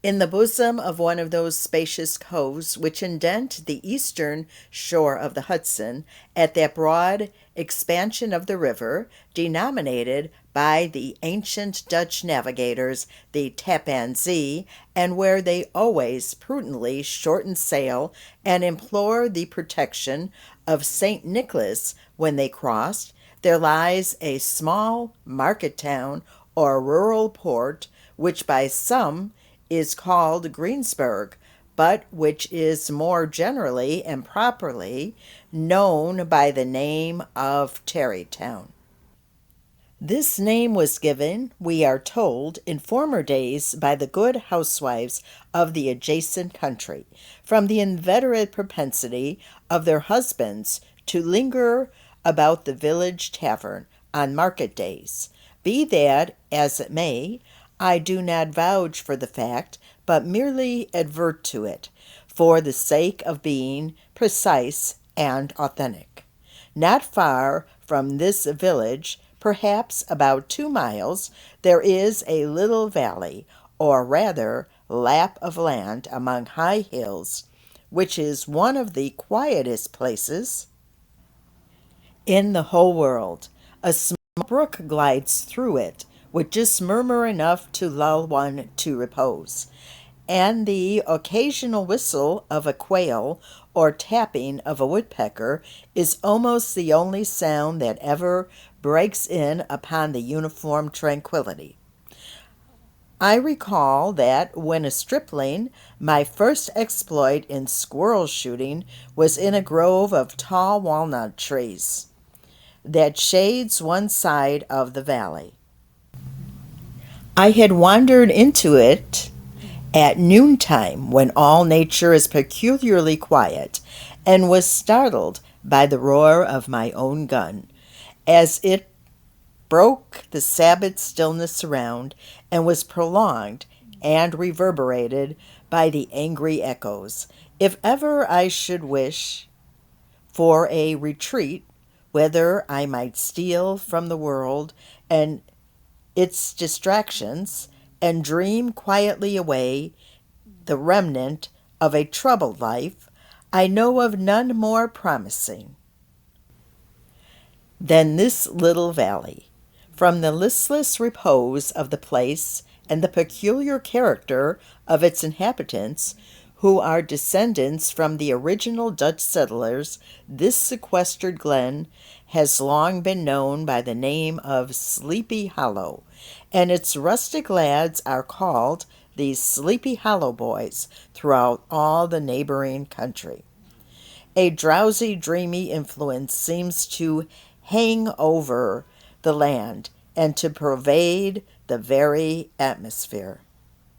In the bosom of one of those spacious coves which indent the eastern shore of the Hudson, at that broad expansion of the river, denominated by the ancient Dutch navigators the Tappan Zee, and where they always prudently shortened sail and implored the protection of St. Nicholas when they crossed, there lies a small market town or rural port, which by some is called Greensburgh, but which is more generally and properly known by the name of Tarry Town. This name was given, we are told, in former days by the good housewives of the adjacent country, from the inveterate propensity of their husbands to linger about the village tavern on market days. Be that as it may, I do not vouch for the fact, but merely advert to it, for the sake of being precise and authentic. Not far from this village, perhaps about 2 miles, there is a little valley, or rather lap of land among high hills, which is one of the quietest places in the whole world. A small brook glides through it, with just murmur enough to lull one to repose, and the occasional whistle of a quail or tapping of a woodpecker is almost the only sound that ever breaks in upon the uniform tranquillity. I recall that when a stripling, my first exploit in squirrel shooting was in a grove of tall walnut trees that shades one side of the valley. I had wandered into it at noontime, when all nature is peculiarly quiet, and was startled by the roar of my own gun, as it broke the Sabbath stillness around, and was prolonged and reverberated by the angry echoes. If ever I should wish for a retreat, whether I might steal from the world and its distractions, and dream quietly away the remnant of a troubled life, I know of none more promising than this little valley. From the listless repose of the place and the peculiar character of its inhabitants, who are descendants from the original Dutch settlers, this sequestered glen has long been known by the name of Sleepy Hollow, and its rustic lads are called the Sleepy Hollow Boys throughout all the neighboring country. A drowsy, dreamy influence seems to hang over the land and to pervade the very atmosphere.